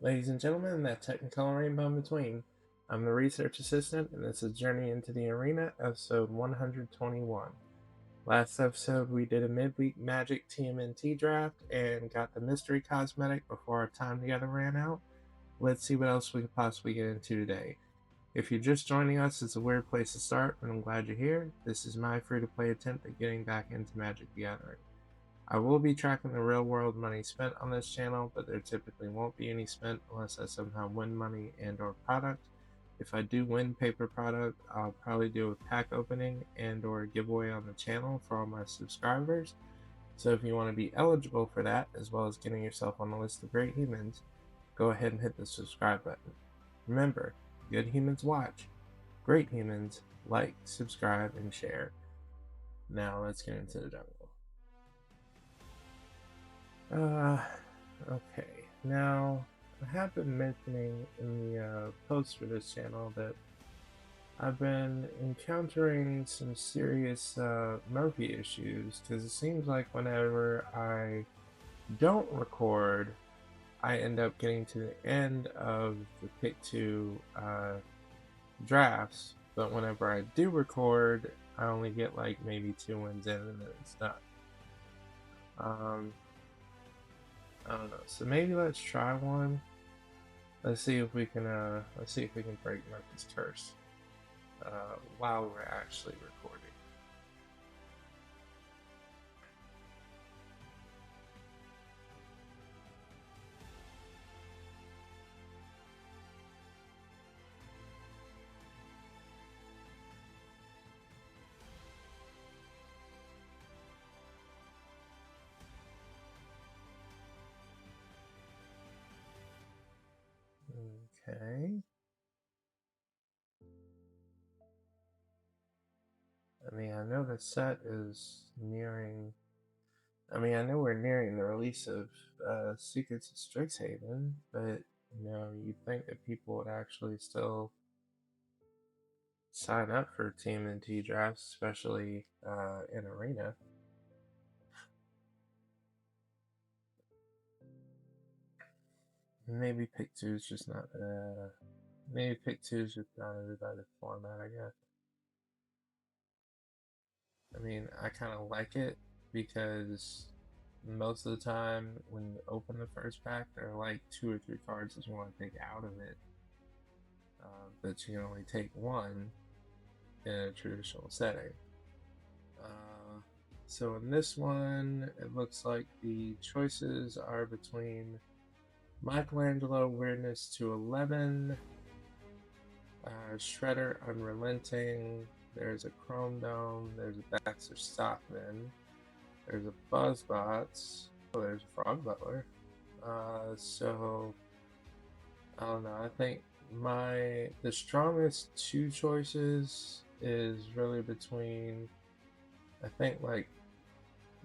Ladies and gentlemen, that technicolor rainbow in between. I'm the research assistant, and this is Journey into the Arena, episode 121. Last episode, we did a midweek Magic TMNT draft and got the mystery cosmetic before our time together ran out. Let's see what else we could possibly get into today. If you're just joining us, it's a weird place to start, but I'm glad you're here. This is my free-to-play attempt at getting back into Magic the Gathering. I will be tracking the real world money spent on this channel, but there typically won't be any spent unless I somehow win money and or product. If I do win paper product, I'll probably do a pack opening and or a giveaway on the channel for all my subscribers. So if you want to be eligible for that, as well as getting yourself on the list of great humans, go ahead and hit the subscribe button. Remember, good humans watch, great humans like, subscribe, and share. Now let's get into the jungle. Okay. Now, I have been mentioning in the post for this channel that I've been encountering some serious Murphy issues, because it seems like whenever I don't record, I end up getting to the end of the pick 2 drafts, but whenever I do record, I only get like maybe 2 wins in and then it's done. I don't know. So maybe let's try one. Let's see if we can break Murphy's curse while we're actually recording. Okay. I mean, I know the set is nearing. I mean, I know we're nearing the release of Secrets of Strixhaven, but you'd think that people would actually still sign up for TMNT drafts, especially in Arena. Maybe pick 2 is just not. Maybe pick 2 is just not everybody's format, I guess. I mean, I kind of like it because most of the time when you open the first pack, there are like 2 or 3 cards that you want to take out of it, but you can only take one in a traditional setting. So in this one, it looks like the choices are between Michelangelo Weirdness to 11, Shredder Unrelenting, there's a Chrome Dome, there's a Baxter Stockman, there's a Buzzbots, oh, there's a Frog Butler. So I don't know. I think the strongest 2 choices is really between, I think, like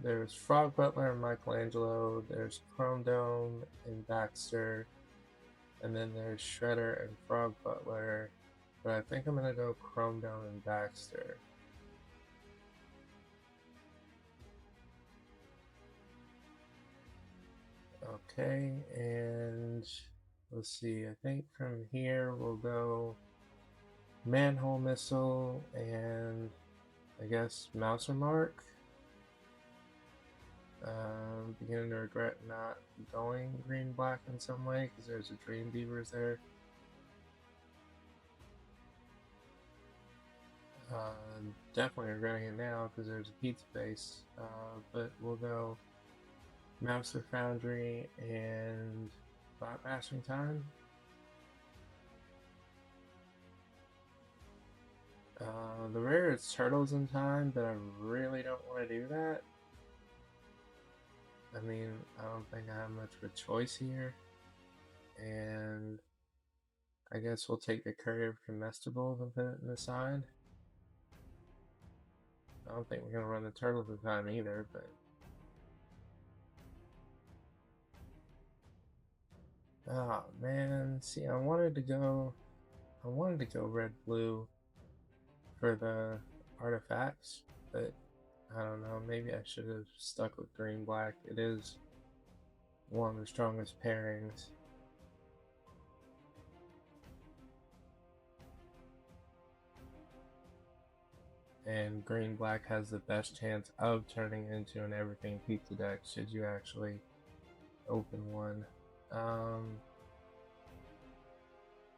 there's Frog Butler and Michelangelo, there's Chrome Dome and Baxter, and then there's Shredder and Frog Butler. But I think I'm gonna go Chrome Dome and Baxter. Okay, and let's see. I think from here we'll go Manhole Missile and I guess Mouser Mark. Beginning to regret not going green-black in some way because there's a Dream Beavers there. Definitely regretting it now because there's a pizza base, but we'll go Mouser Foundry and Bot Bashing Time. The rare is Turtles in Time, but I really don't want to do that. I mean, I don't think I have much of a choice here, and I guess we'll take the Courier of Comestibles and put it in the side. I don't think we're going to run the Turtles in Time either, but oh man, see, I wanted to go red-blue for the artifacts, but I don't know, maybe I should have stuck with green-black. It is one of the strongest pairings. and green black has the best chance of turning into an everything pizza deck should you actually open one.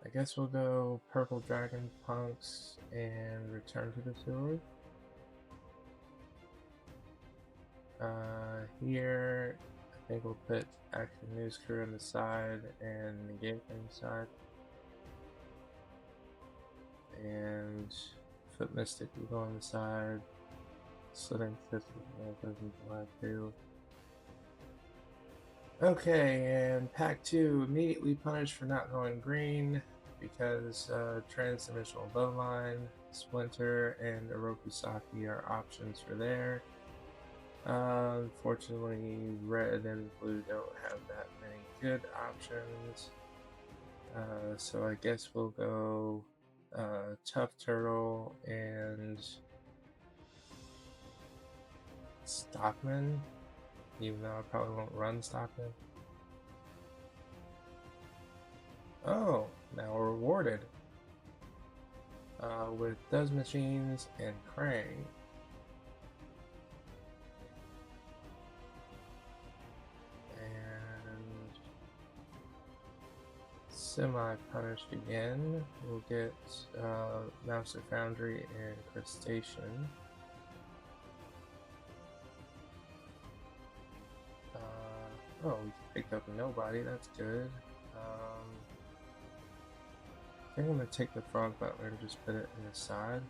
I guess we'll go purple dragon punks and return to the sewer. Here I think we'll put active news crew on the side and negate on the side, and foot mystic will go on the side. Slitting system doesn't black too. Okay, and pack 2 immediately punished for not going green because transdimensional bowline, splinter, and Orokusaki are options for there. Unfortunately, red and blue don't have that many good options. So I guess we'll go Tough Turtle and Stockman, even though I probably won't run Stockman. Oh, now we're rewarded with Does Machines and Krang. And semi-punished again. We'll get Mouser Foundry and Crustacean. Oh, we picked up a nobody, that's good. I think I'm going to take the Frog Butler and just put it in the side.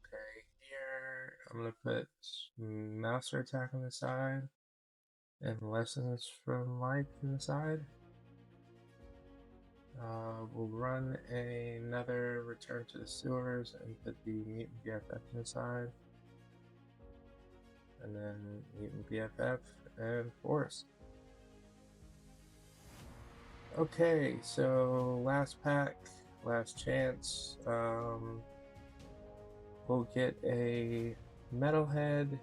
Okay, here I'm going to put Mouser Attack on the side and Lessons from Life on the side. We'll run another Return to the Sewers and put the Mutant BFF on the side. And then Mutant BFF and Forest. Okay, so last pack, last chance. We'll get a Metalhead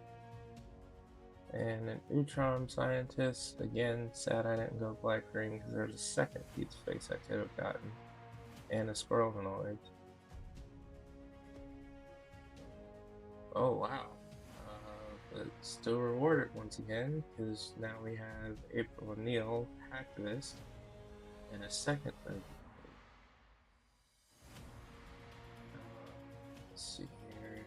and an Utrom Scientist. Again, sad I didn't go black green because there's a second pizza face I could have gotten, and a Squirrel Humanoid. Oh wow. But still rewarded once again, because now we have April O'Neil, Hacktivist, and a second thing. Let's see here.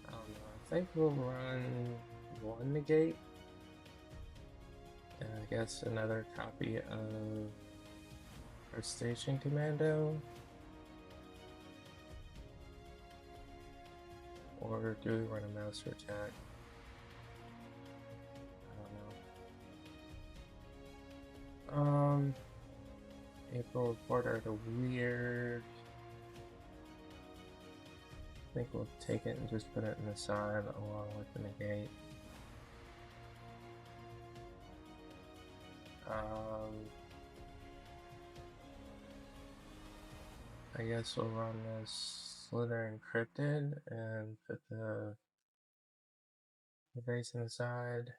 I don't know, I think we'll run one negate, and I guess another copy of our Station Commando. Or do we run a Mouser Attack? I don't know. April Reporter, the weird. I think we'll take it and just put it in the side along with the negate. I guess we'll run this Slither Encrypted and put the base in the side.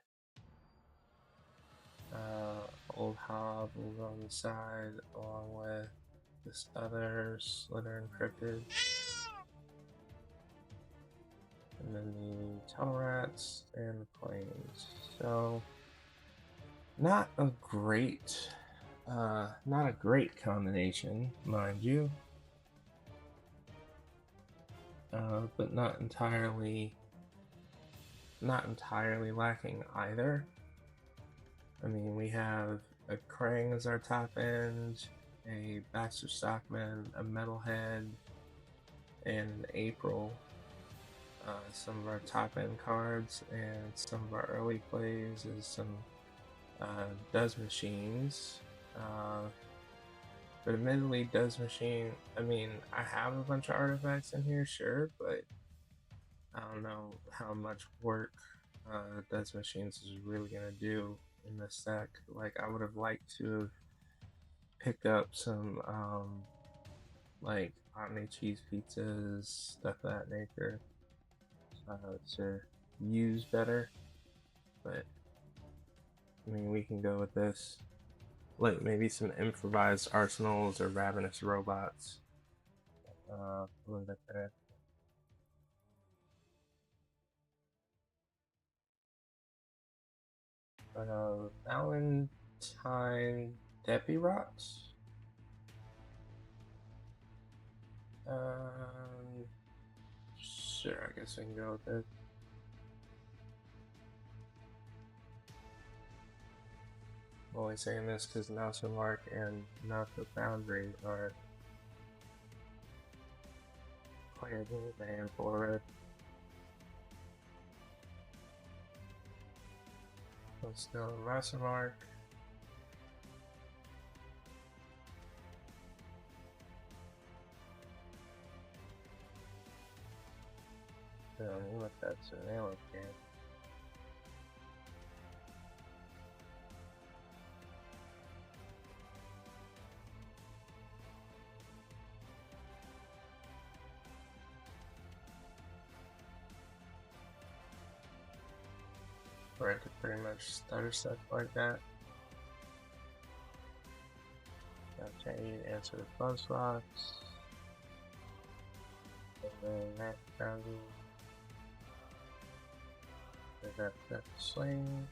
Old Hob will go on the side along with this other Slither Encrypted. And then the Tunnel Rats and the Planes. So, not a great combination, mind you. But not entirely lacking either. I mean, we have a Krang as our top end, a Bastard Stockman, a Metalhead, and an April. Some of our top end cards, and some of our early plays is some Does Machines. But admittedly, Does Machine, I mean, I have a bunch of artifacts in here, sure, but I don't know how much work Does Machines is really going to do in this deck. Like, I would have liked to have picked up some, like, Omni Cheese Pizzas, stuff of that nature, to use better, but I mean, we can go with this. Like maybe some improvised arsenals or ravenous robots. A little bit there. Valentine Depirots? Sure, I guess I can go with it. I'm only saying this because Mouse and Lark and Nautical Foundry are playable and for it. Let's go Mouse and Lark. What that's an alien game. For it to pretty much stutter stuff like that. Okay, answer the Buzzbox. And then that foundry. That swing.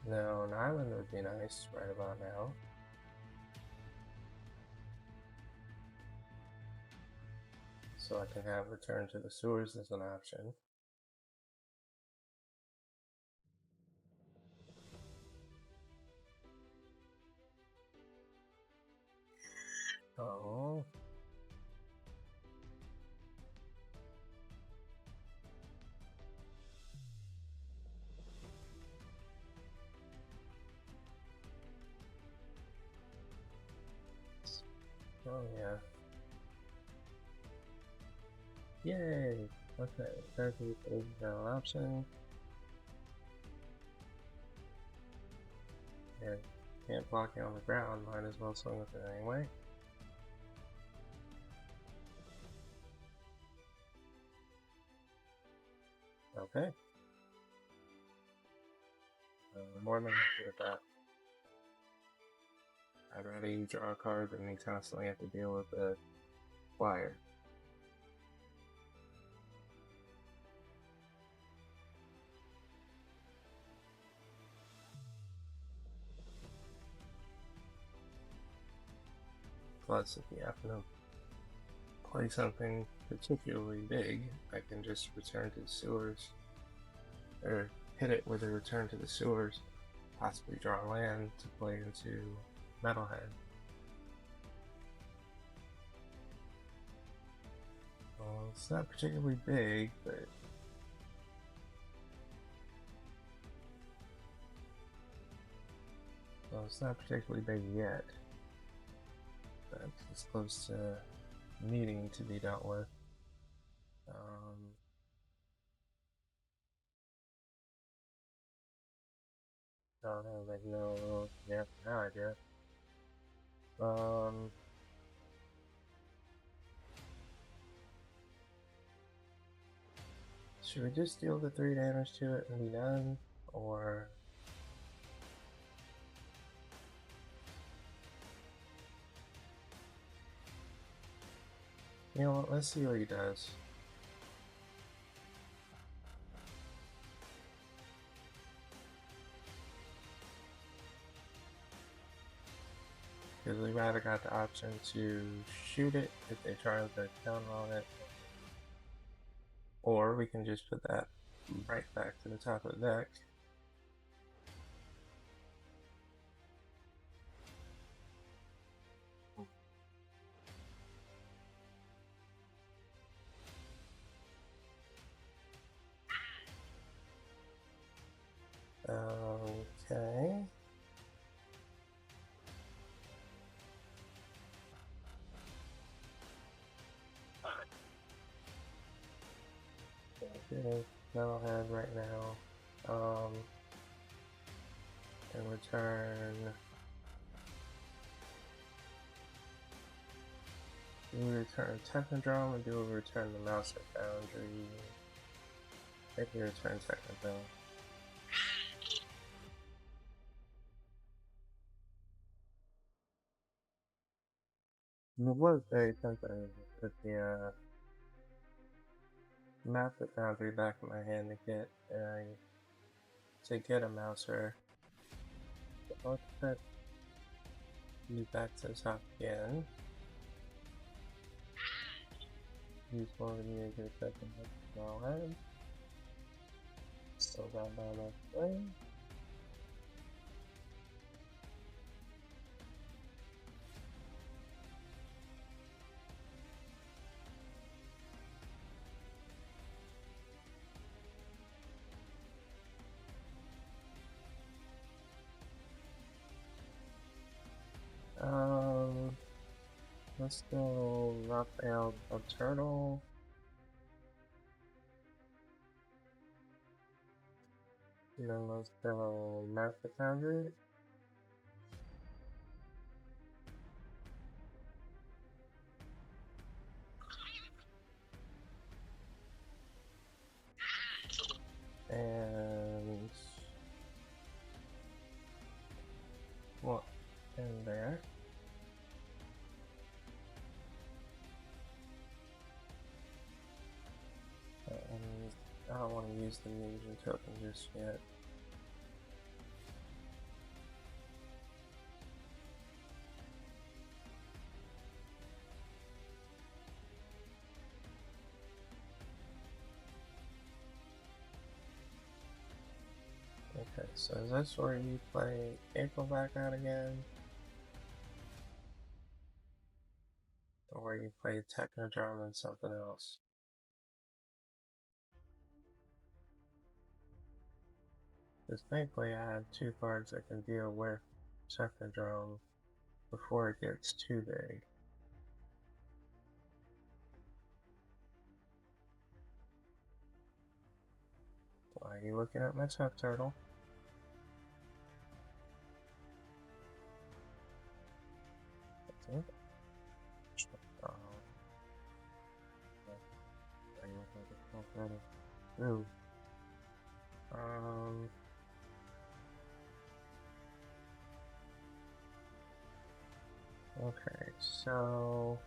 No, an island would be nice right about now. So I can have return to the sewers as an option. Oh. Oh yeah. Yay! Okay, therapy is an option. And can't block it on the ground, might as well swing with it anyway. Okay. More than happy with that. I'd rather you draw a card than me constantly have to deal with a flyer. Plus, if you happen to play something particularly big, I can just return to the sewers, or hit it with a return to the sewers, possibly draw land to play into Metalhead. Well, it's not particularly big, but well, it's not particularly big yet. But it's close to needing to be dealt with. I don't have like no, yeah, no idea. Should we just deal the 3 damage to it and be done, or? You know what, let's see what he does. Because we rather got the option to shoot it if they try to counter on it. Or we can just put that right back to the top of the deck. Okay. Metalhead right now. and return. We return Technodrome, and do we return the Mouser Foundry? Maybe return Technodrome. It was very tempting to put the Master Foundry back in my hand to get a Mouser. But let's put you back to the top again. Use one of you to get a second small head. Still down by that way. Let's go Raphael the Turtle. And then let's go Master Foundry. And what in there? And I don't want to use the Ninja token just yet. Okay, so is this where you play April back out again? Or where you play Technodrome and something else? Because thankfully I have two cards that can deal with Technodrome before it gets too big. Why are you looking at my Tough Turtle? That's it. Ooh. Okay, so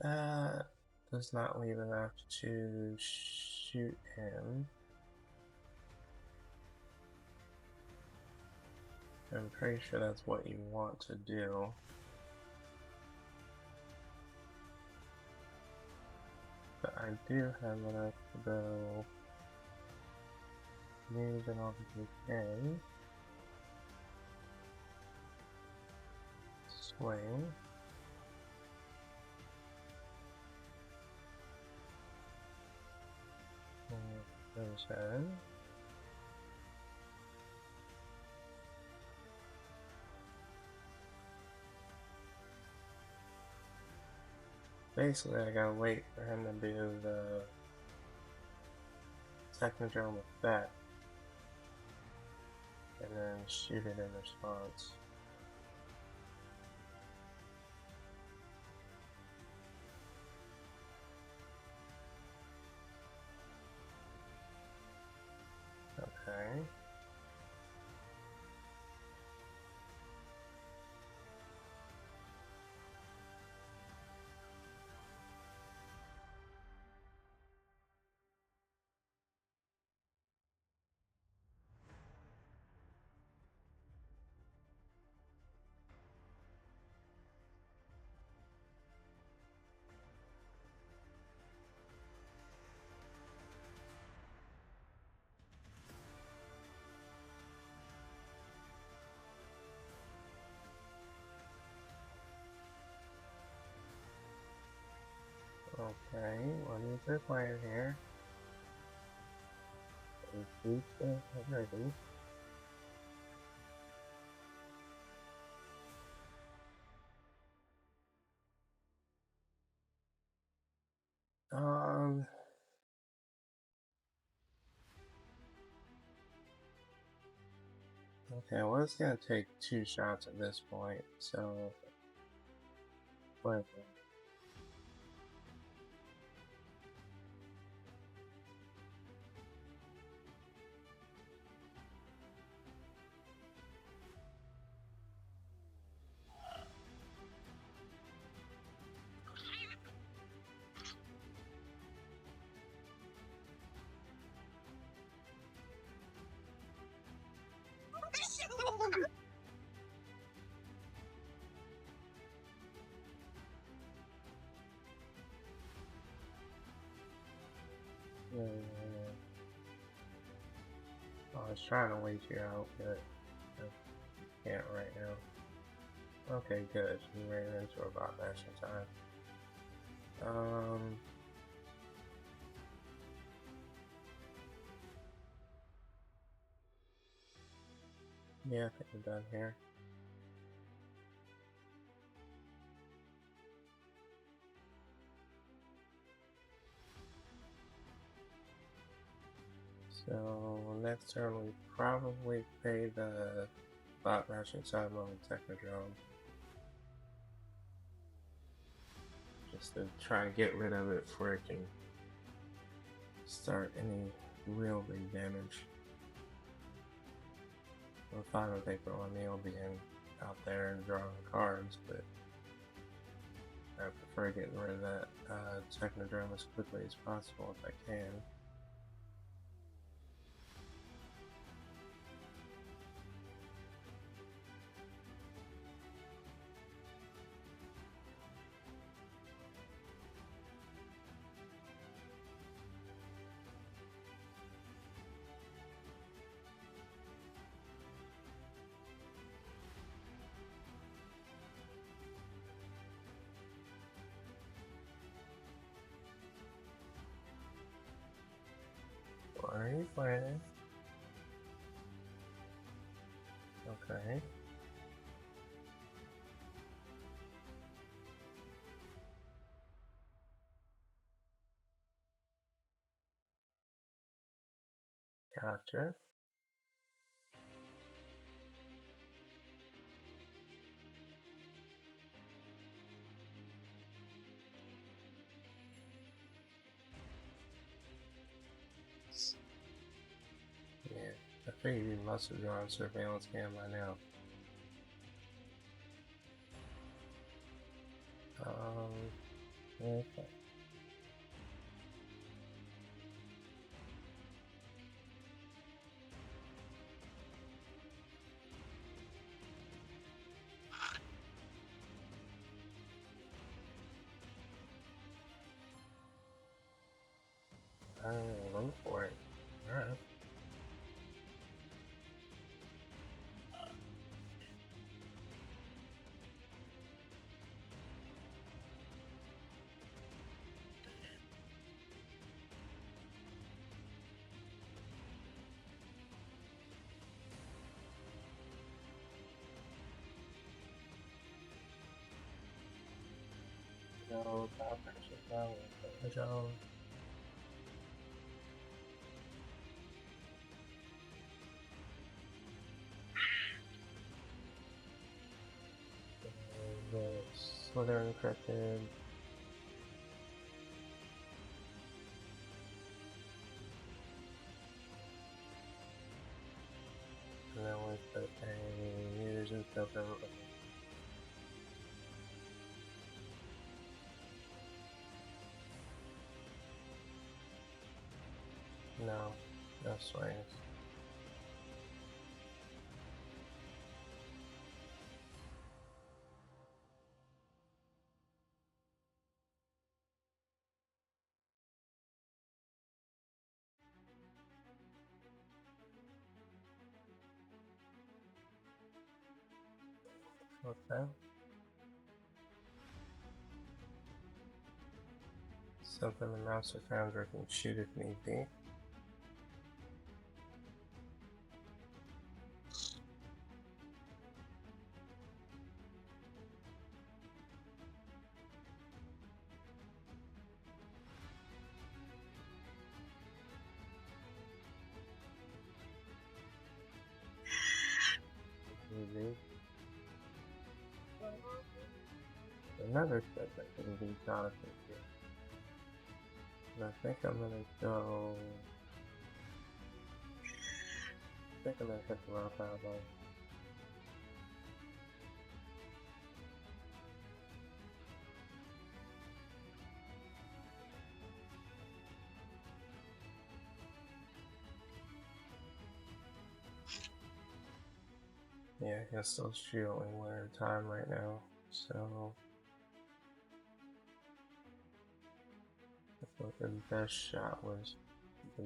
that does not leave enough to shoot him. I'm pretty sure that's what you want to do. But I do have enough to go use an opportunity. Swing. There's head. Basically, I gotta wait for him to do the Technodrome with that, and then shoot it in response. Okay. Okay, what is required here? Ready. Um, okay, well, it's gonna take 2 shots at this point, so. Wait. Yeah. I was trying to wait you out, but I can't right now. Okay, good. You ran into a bot matching time. Yeah, I think we're done here. So next turn we probably pay the bot matching time on the Technodrome. Just to try to get rid of it before it can start any real big damage. I'm fine with April O'Neil being out there and drawing cards, but I prefer getting rid of that Technodrome as quickly as possible if I can. What are you planning? Okay. Gotcha. Yeah, I figured you must have drawn surveillance cam by now. Okay. Run for it. Alright. No, top action power. Go. The Slither encrypted. And then we put a meters and stuff over. No, no swings. Okay. Something the mouse or founder can shoot if need be. another step that can be done here. And I think I'm gonna go. I think I'm gonna hit the rock out line. Yeah, I guess those shoot only one at a time right now, so I thought the best shot was the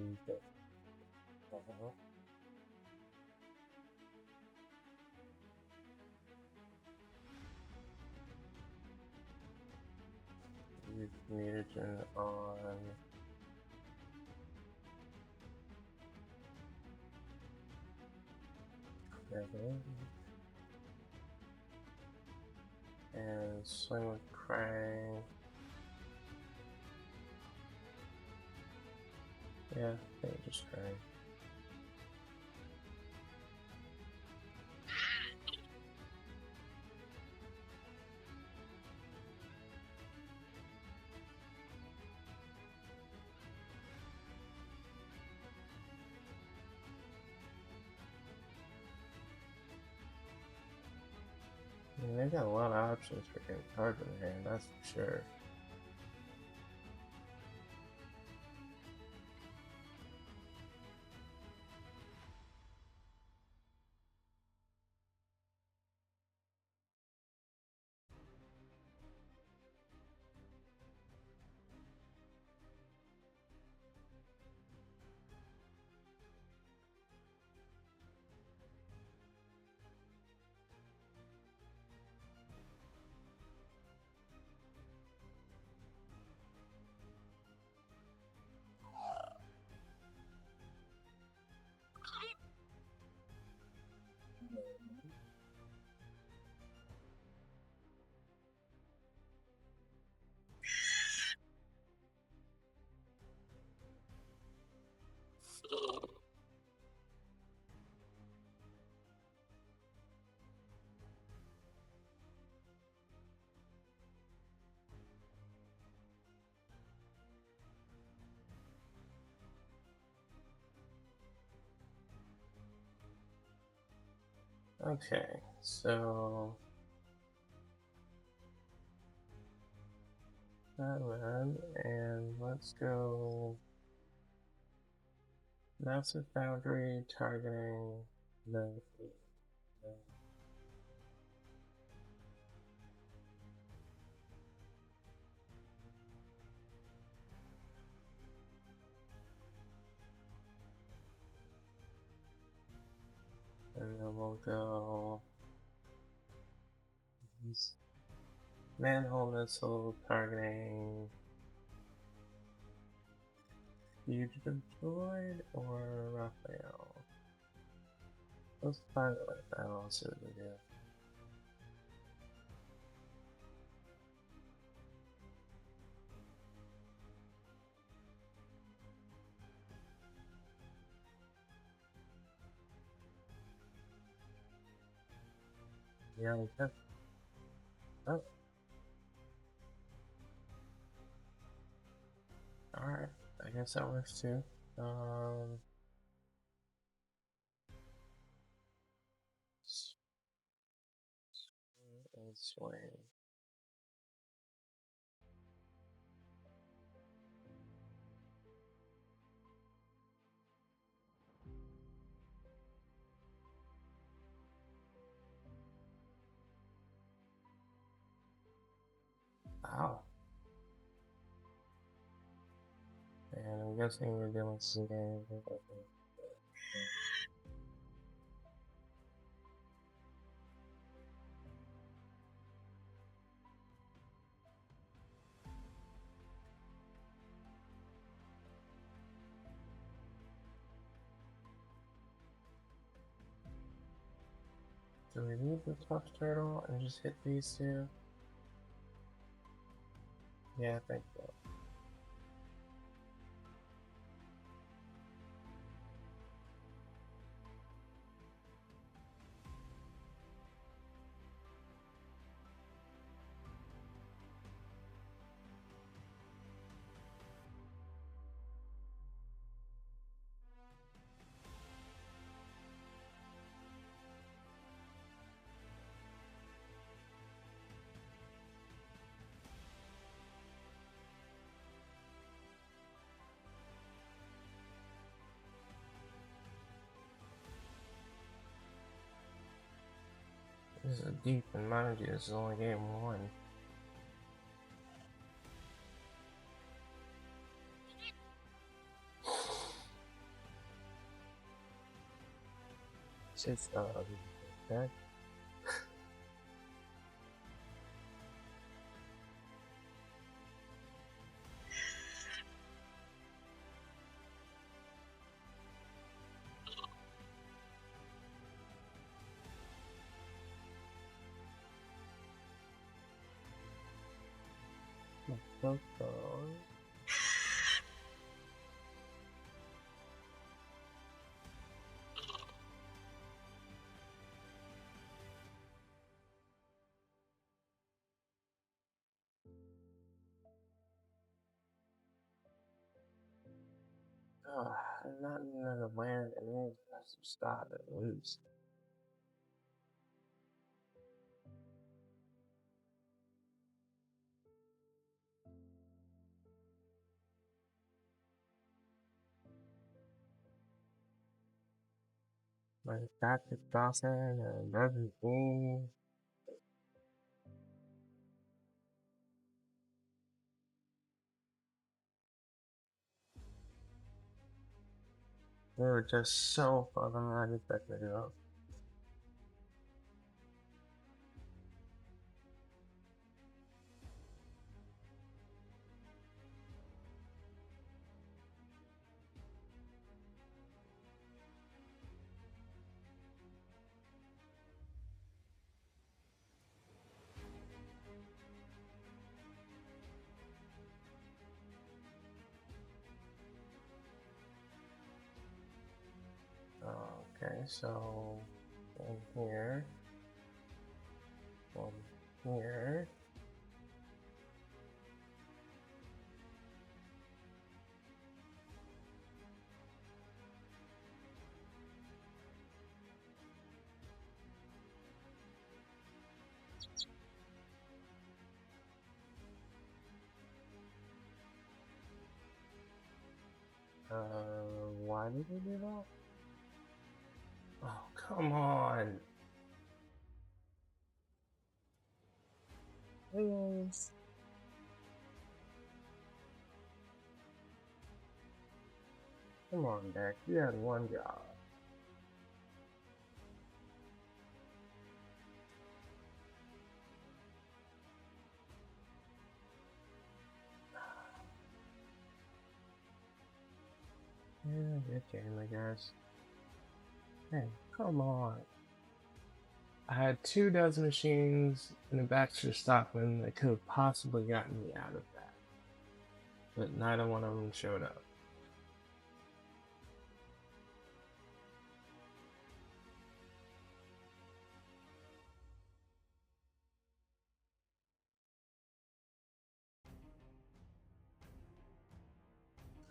mutagen on and swing with Krang. Yeah, I think just Krang. I mean, they've got a lot of options for getting cards in their hand, that's for sure. Okay, so that one, and let's go massive boundary targeting the and then we'll go manhole missile targeting fugitive droid or Raphael. Let's find it like that. I'll see what we do. Yeah, we can. Oh. Alright, I guess that works too. And swing. Wow. And I'm guessing we're doing some game. Do we leave the tough turtle and just hit these two? Yeah, I think so. This is deep, and mind you, this is only game 1. It's okay. Not another land, and then some start to lose. My Dr. Dawson and Brother Boom. They were just so fucking unexpected, up. Okay, so in here, from here. Why did they do that? Oh, come on. Please. Come on, Deck. You had one job. Yeah, good game, I guess. Hey, come on. I had 2 dozen machines in a Baxter Stockman that could have possibly gotten me out of that. But neither one of them showed up.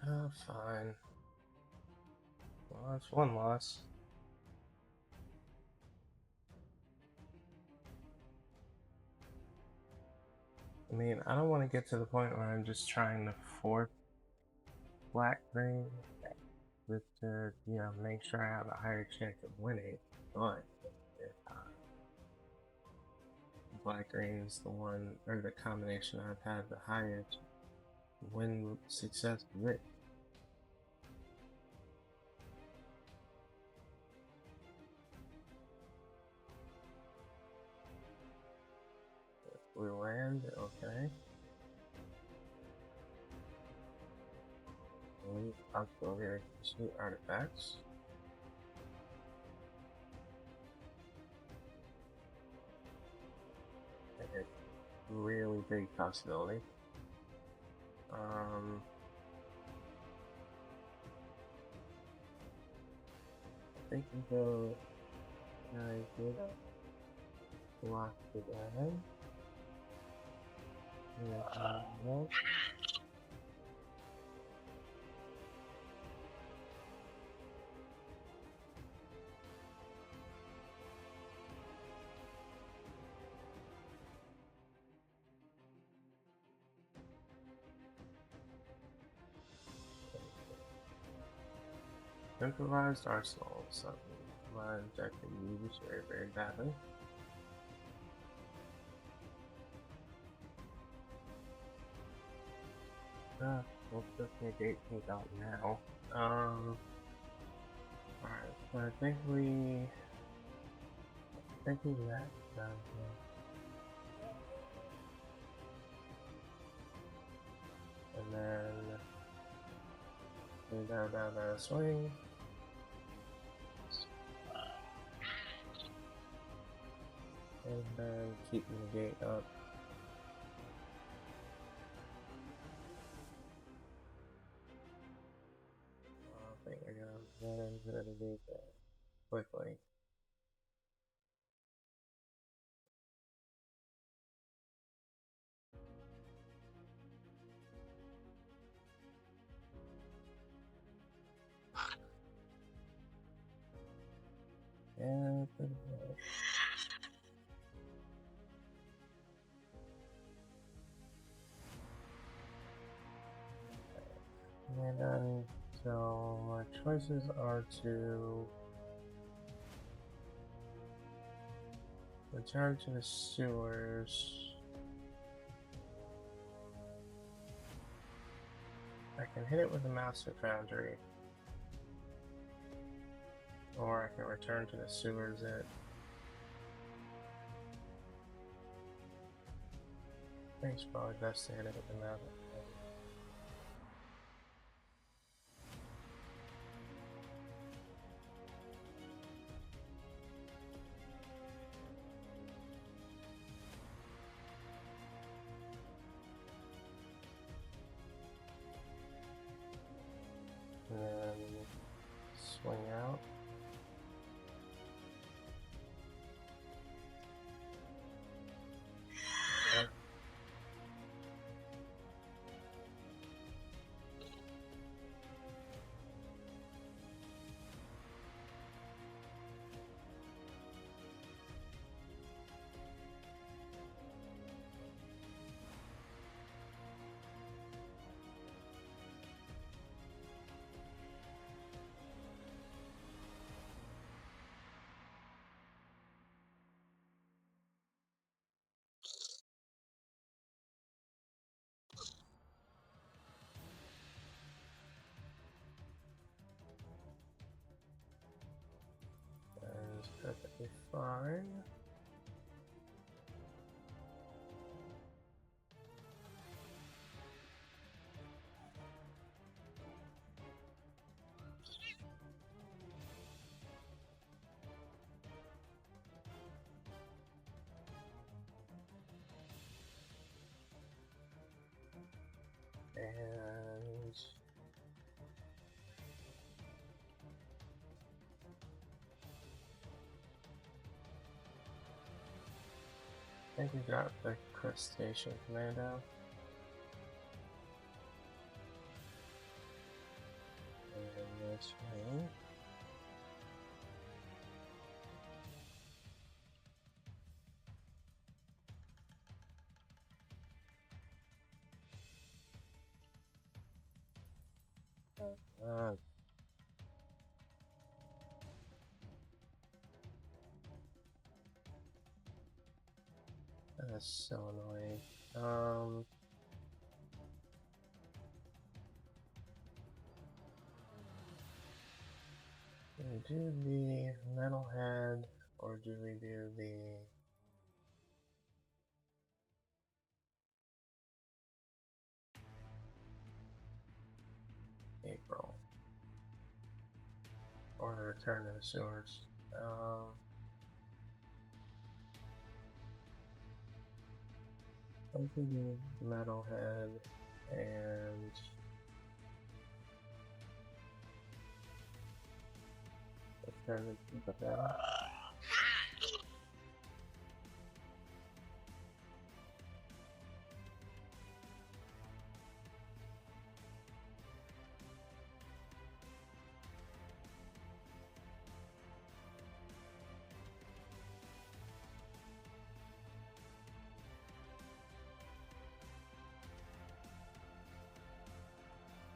Oh, fine. Well, that's one loss. I mean, I don't want to get to the point where I'm just trying to force black green with to, make sure I have a higher chance of winning. But if black green is the one, or the combination I've had the highest win success with. We land, okay. I'll go here to see artifacts. A really big possibility. I think we go. I did block the guy. Yeah, improvised arsenal, something my objective used very, very badly. We'll just negate things out now. Alright, so I think we that down here. And then down, swing. And then keep the gate up. I think we're gonna run into the gate there quickly. And then, so my choices are to return to the sewers. I can hit it with a master foundry. Or I can return to the sewers I think it's probably best to hit it with the master foundry. And then swing out. Okay. That is perfectly fine. And I think we got the crustacean commando. And then this way. That's so annoying. Do we do the metalhead or do we do the April or the return to the sewers? I think the metalhead and return to the bed.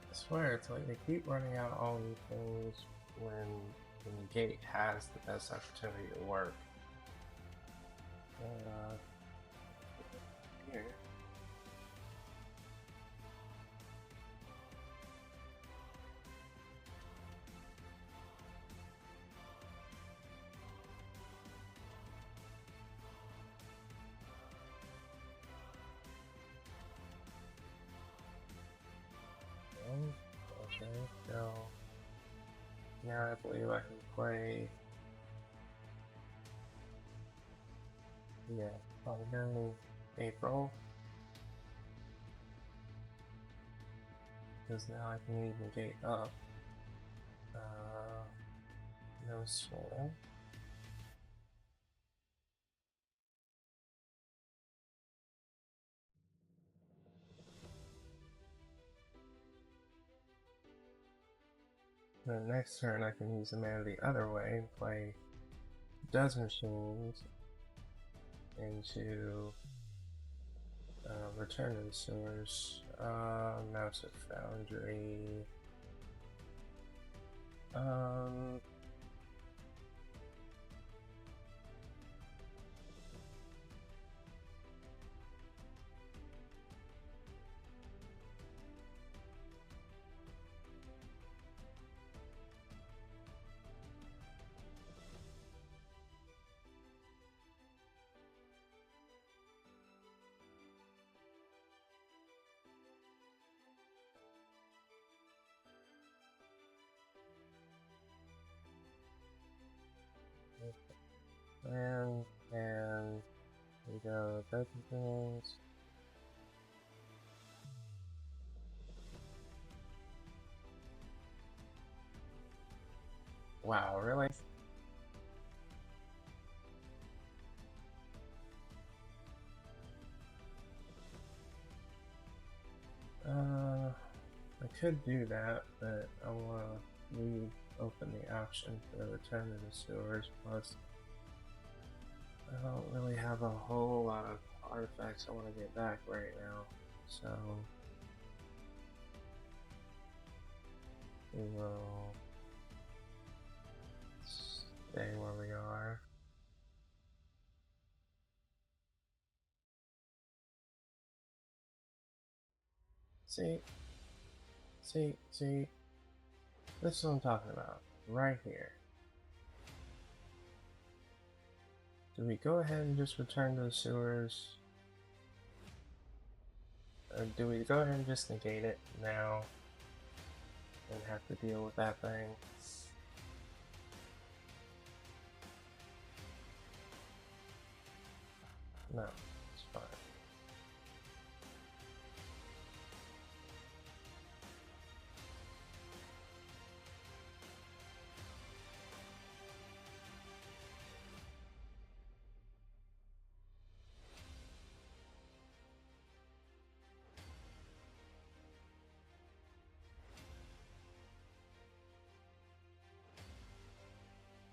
I swear, it's like they keep running out all these things when the gate has the best opportunity to work. Here. Now I believe I can play. Yeah, probably April. Because now I can even gate up. No swing. The next turn I can use the mana the other way and play Does Machines into Return to the Sewers, Mouse of Foundry, and we go both of things. Wow, really? I could do that, but I want to leave open the option for the Return to the Sewers, plus I don't really have a whole lot of artifacts I want to get back right now, so we will stay where we are. See? This is what I'm talking about, right here. Do we go ahead and just return to the sewers? Or do we go ahead and just negate it now and have to deal with that thing? No, it's fine.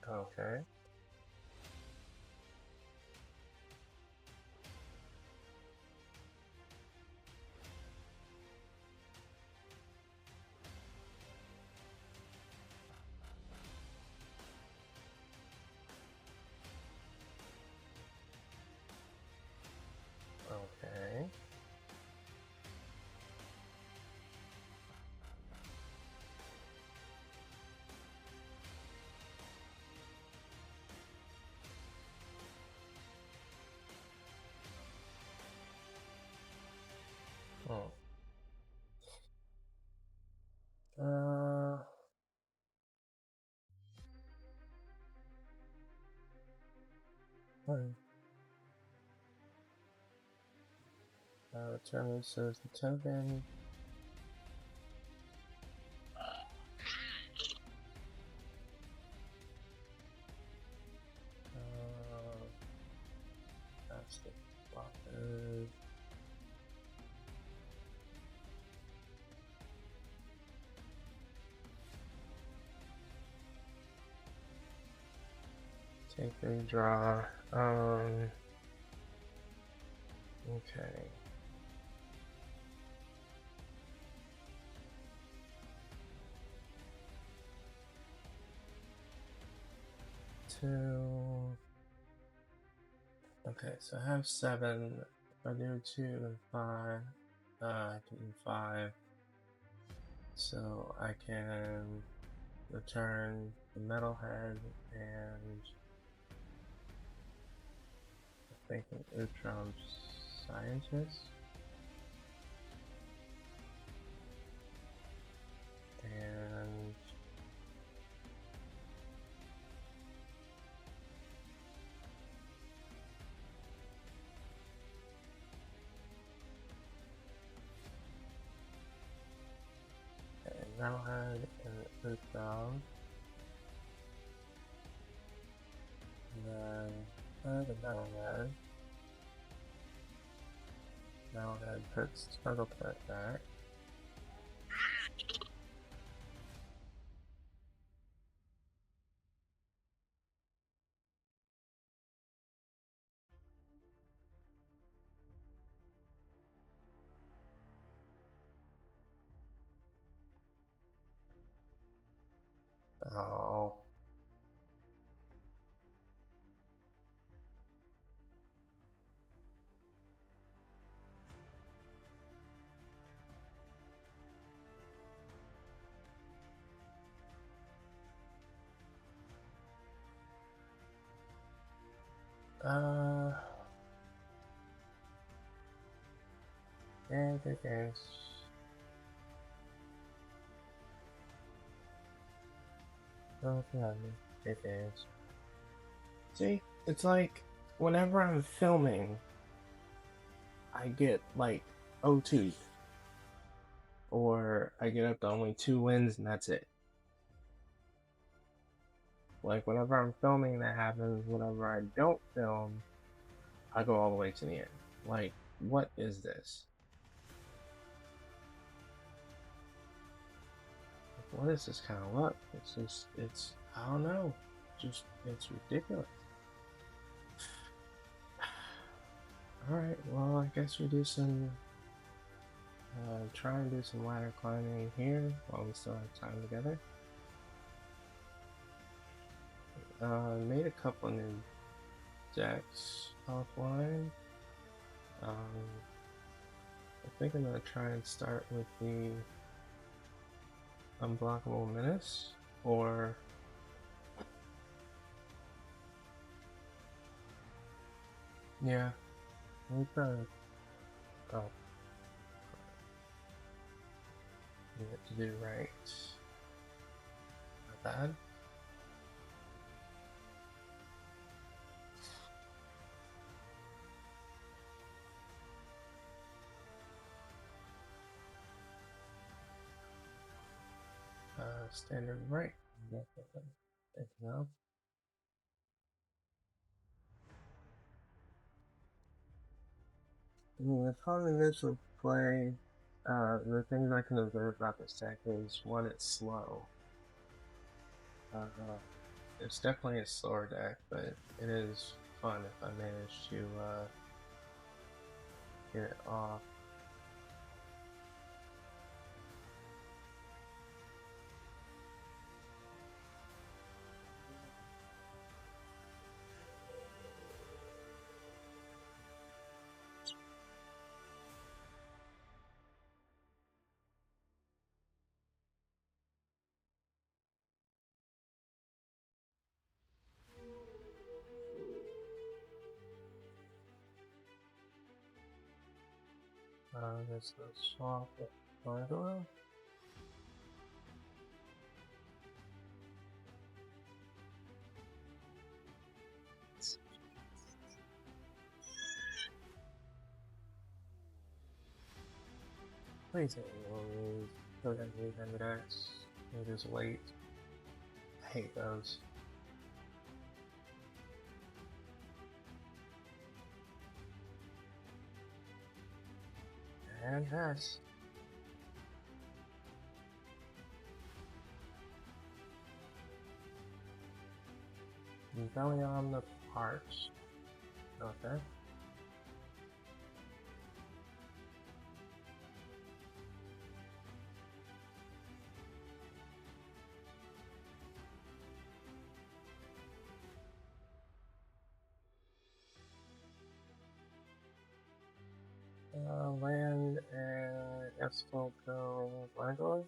Okay. Okay. Oh. Return says the token. That's the blocker. Take a draw. Okay. Two. Okay, so I have 7. If I do 2 and 5, I can do 5. So I can return the metalhead and I think an Utrom scientist. And Metalhead and Earthbound. And then the Metalhead. Metalhead puts Turtle Pet back. Oh. Yeah, good games. Oh, yeah, good games. See, it's like whenever I'm filming, I get like O2, or I get up to only 2 wins and that's it. Like whenever I'm filming, that happens. Whenever I don't film, I go all the way to the end. Like, what is this? What is this kind of luck? It's just, I don't know. Just, it's ridiculous. Alright, well, I guess we do some, try and do some ladder climbing here while we still have time together. Made a couple new decks offline. I think I'm gonna try and start with the Unblockable Menace, or yeah, we probably need to do right. Not bad. Standard right. Thank you. Now. I mean, the problem with this will play, the things I can observe about this deck is, one, it's slow. It's definitely a slower deck, but it is fun if I manage to get it off. There's the swamp with Gargoyle. Please go ahead and leave decks. It is late. I hate those. And yes. Belly on the parts. Okay. Land and Esfolco Langor.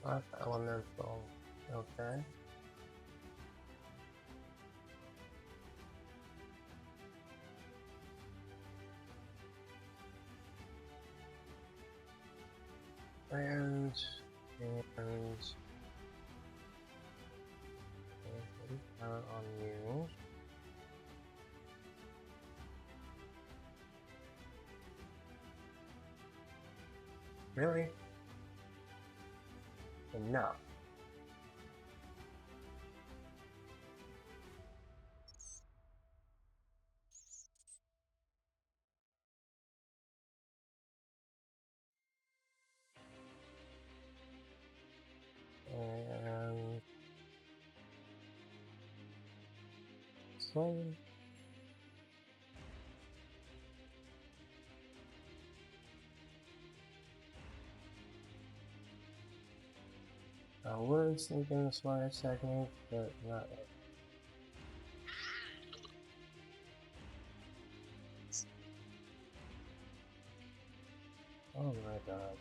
Life elemental. Okay. And count on you. Really? Enough. And swing. I would sneak in the smart technique, but not. Oh my god.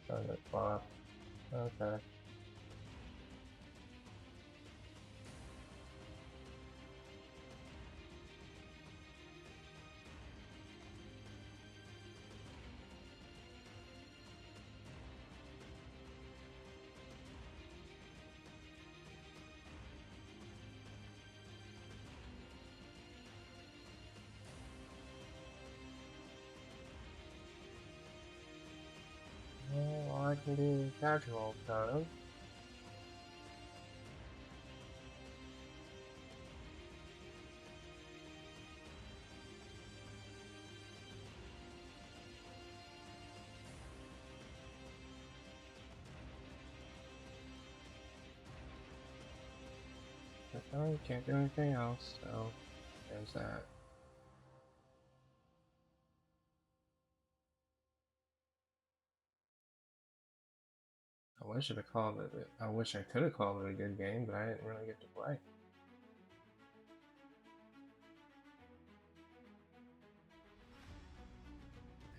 Thunderclap. Okay. Well, I can do casual time. But I can't do anything else, so there's that. I wish I'd have called it. I wish I could have called it a good game, but I didn't really get to play.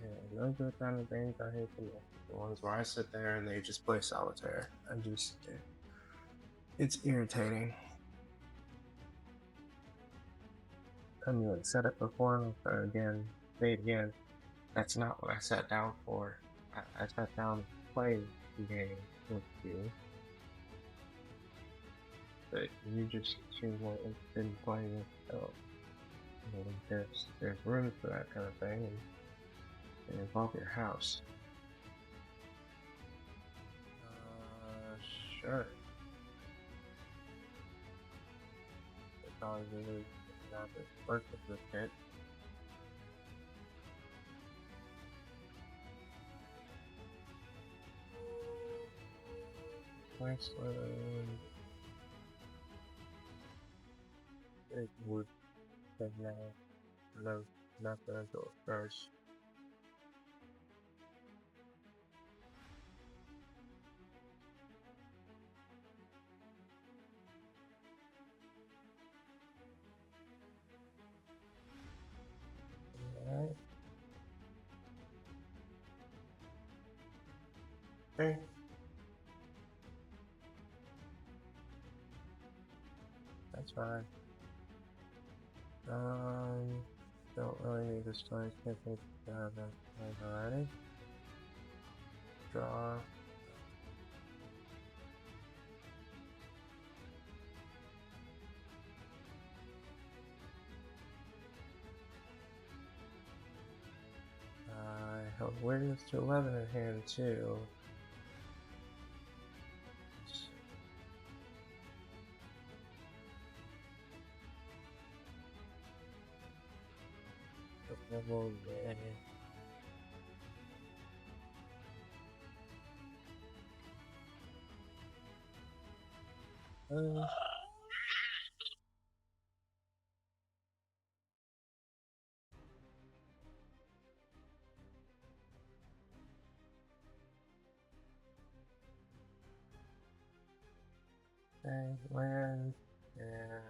Yeah, no good kind of games I hate the most. The ones where I sit there and they just play solitaire. It's irritating. I knew I said it before, but again, say it again. That's not what I sat down for. I sat down to play the game with you, but you just seem more interested in playing it. So, there's room for that kind of thing, and involve your house. Sure. It's probably really not the first of the pit. Iceland. It would take now. No, not gonna go first. Alright. Okay. That's fine. Don't really need this twice. I think that's already. Draw. I held awareness to 11 in hand too. Level Okay, land, and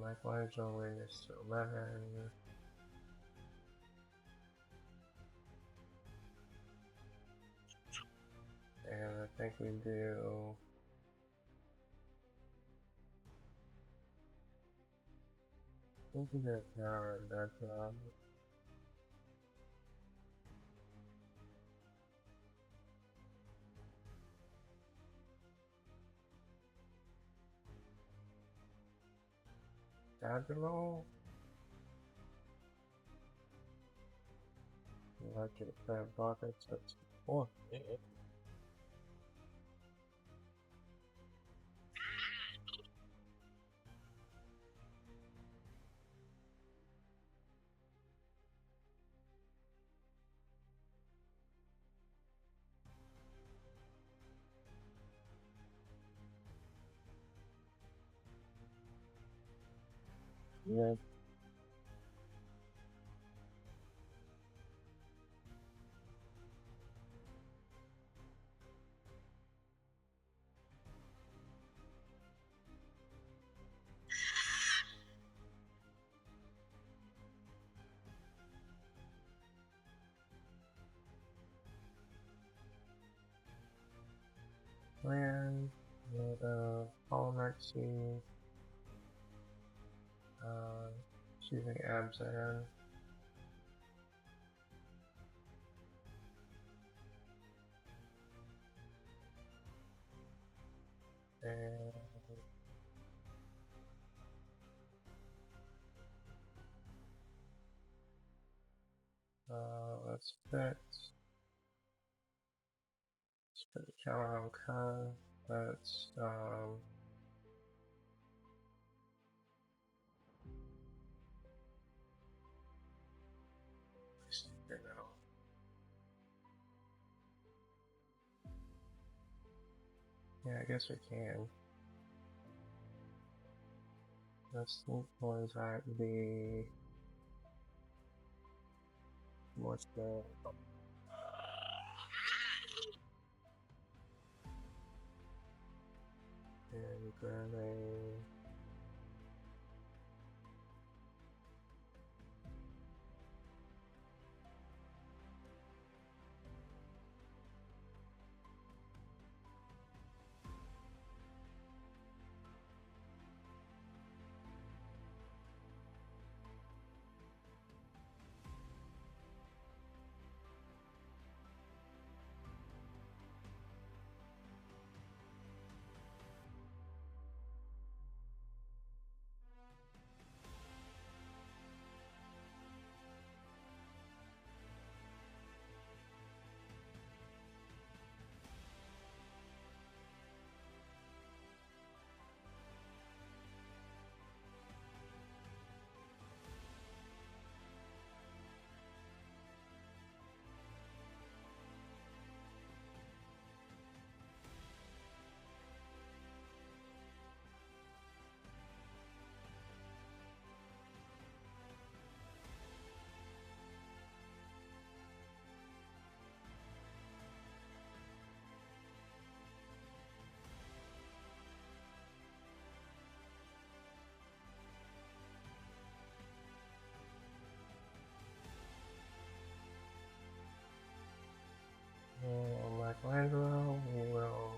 likewise always to 11. And I think we do that power that roll. Like it buckets, that's 4. Yeah. Land with polymer seed, choosing absent, and let's put the counter on con. Let's here now. Yeah, I guess we can. Let's look for that the what's the and grab a Michelangelo, we will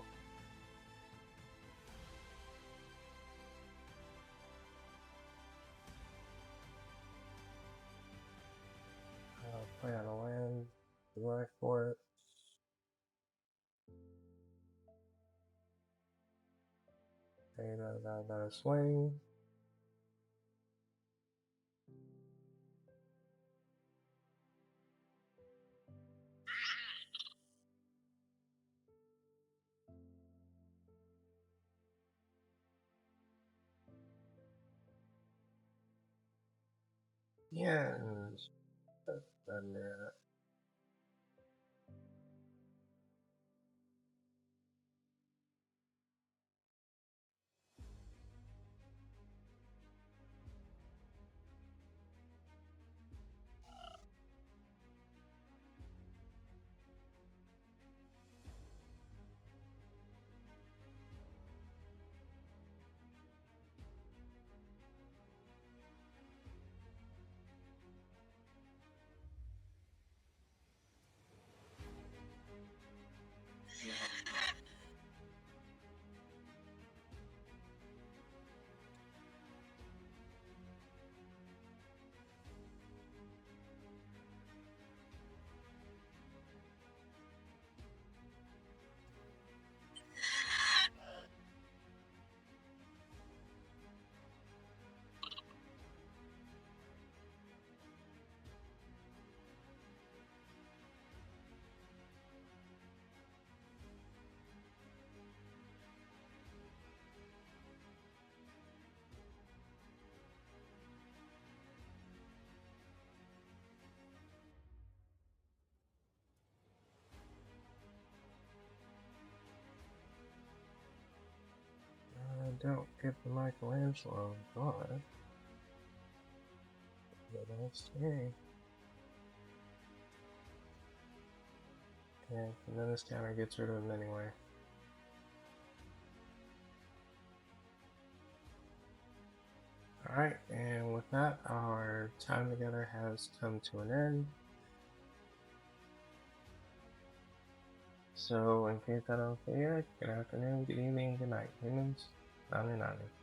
play on a land, rely for it. And a swing. Yeah, and don't get the Michelangelo, but that's scary. Okay, and then this counter gets rid of him anyway. Alright, and with that, our time together has come to an end. So, in case I don't say it, good afternoon, good evening, good night, humans. 99.